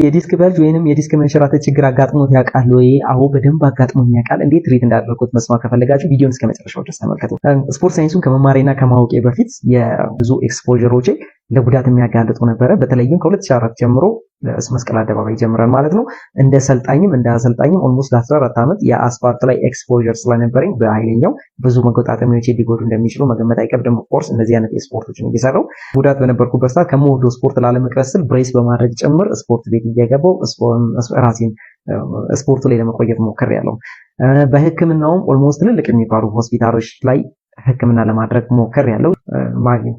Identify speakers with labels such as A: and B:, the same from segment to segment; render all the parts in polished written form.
A: የዲስክ በልጅ ወይንም የዲስክ መንሸራተት ችግር አጋጥሞት ያውቃል ወይ? አዎ በደንብ አጋጥሞኝ ያውቃል። እንዴት ትሪት እንዳደረኩት መስማት ከፈለጋችሁ ቪዲዮን እስከመጨረሻው ድረስ ተመልከቱ። ስፖርት ሳይንሱን ከመማሬና ከማወቄ በፊት የብዙ ኤክስፖዠሮቼ ለጉዳት የሚያጋልጡ ነበረ። በተለይም ከ2004 ጀምሮ መስቀል አደባባይ ጀምረን ማለት ነው እንደ ሰልጣኝም እንደ አሰልጣኝም ኦልሞስት 14 ዓመት የአስፋልት ላይ ኤክስፖዠር ስለነበረኝ በኃይለኛው ብዙ መገጣጠሚያዎች ሊጎዱ እንደሚችሉ መገመት አይከብድም። ኦፍኮርስ እንደዚህ አይነት ስፖርቶችን እየሰራው ጉዳት በነበርኩበት ሰዓት ከምወደው ስፖርት ላለመቅረት ስል ብሬስ በማድረግ ጭምር ስፖርት ቤት እየገባው ራሴን ስፖርቱ ላይ ለመቆየት ሞክሬያለሁ። በሕክምናውም ኦልሞስት ትልልቅ የሚባሉ ሆስፒታሎች ላይ ሕክምና ለማድረግ ሞክሬያለሁ።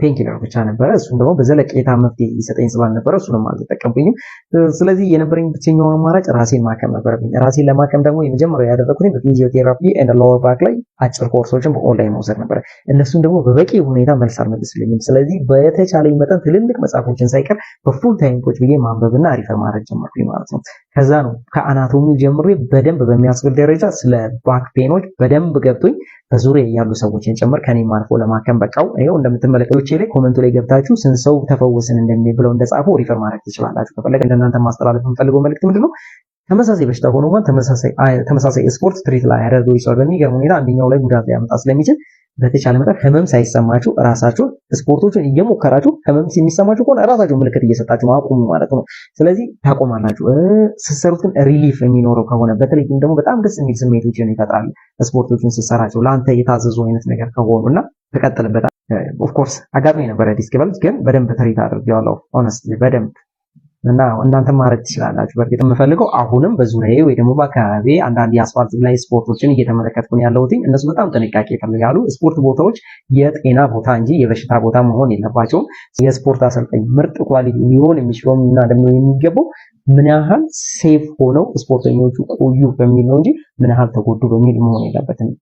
A: ፔንኪለር ብቻ ነበረ። እሱም ደግሞ በዘለቄታ መፍትሄ ይሰጠኝ ስላልነበረ እሱንም አልተጠቀምኩኝም። ስለዚህ የነበረኝ ብቸኛው አማራጭ ራሴን ማከም ነበረብኝ። ራሴን ለማከም ደግሞ የመጀመሪያው ያደረኩት በፊዚዮቴራፒ ኤንድ ሎወር ባክ ላይ አጭር ኮርሶችን በኦንላይን መውሰድ ነበረ። እነሱም ደግሞ በበቂ ሁኔታ መልስ አልመለሱልኝም። ስለዚህ በተቻለኝ መጠን ትልልቅ መጽሐፎችን ሳይቀር በፉል ታይም ቁጭ ብዬ ማንበብና ሪፈር ማድረግ ጀመርኩኝ ማለት ነው። ከዛ ነው ከአናቶሚ ጀምሬ በደንብ በሚያስብል ደረጃ ስለ ባክ ፔኖች በደንብ ገብቶኝ በዙሪያ ያሉ ሰዎችን ጭምር ከኔም አልፎ ለማከም በቃው። ይሄው እንደምትመለከቱት ላይ ኮሜንቱ ላይ ገብታችሁ ስንት ሰው ተፈወስን እንደሚብለው እንደጻፈው ሪፈር ማድረግ ትችላላችሁ። ከፈለገ እንደናንተ ማስተላለፍ የምፈልገው መልእክት ምንድነው? ተመሳሳይ በሽታ ሆኖ እንኳን ተመሳሳይ ስፖርት ትሪት ላይ ያደርገው ይችላል። በሚገርም ሁኔታ አንደኛው ላይ ጉዳት ሊያመጣ ስለሚችል በተቻለ መጠን ህመም ሳይሰማችሁ ራሳችሁ ስፖርቶችን እየሞከራችሁ ህመም የሚሰማችሁ ከሆነ ራሳችሁ ምልክት እየሰጣችሁ አቁሙ ማለት ነው። ስለዚህ ታቆማላችሁ። ስትሰሩት ግን ሪሊፍ የሚኖረው ከሆነ በተለይም ደግሞ በጣም ደስ የሚል ስሜቶችን ይፈጥራል። ስፖርቶችን ስትሰራቸው ለአንተ የታዘዙ አይነት ነገር ከሆኑና ተቀጥልበታል። ኦፍ ኮርስ አጋጥሞኝ ነበረ ዲስክ በልጅ ግን በደንብ ትሪት አድርጌዋለሁ ሆነስትሊ በደንብ እና እናንተ ማድረግ ትችላላችሁ። በእርግጥ የምፈልገው አሁንም በዙሪያዬ ወይ ደግሞ በአካባቢ አንዳንድ የአስፋልት ላይ ስፖርቶችን እየተመለከትኩ ነው ያለሁት። እነሱ በጣም ጥንቃቄ ይፈልጋሉ። ስፖርት ቦታዎች የጤና ቦታ እንጂ የበሽታ ቦታ መሆን የለባቸውም። የስፖርት አሰልጣኝ ምርጥ ኳሊቲ ሊሆን የሚችለው እና ደግሞ የሚገባው ምን ያህል ሴፍ ሆነው ስፖርተኞቹ ቆዩ በሚል ነው እንጂ ምን ያህል ተጎዱ በሚል መሆን የለበትም።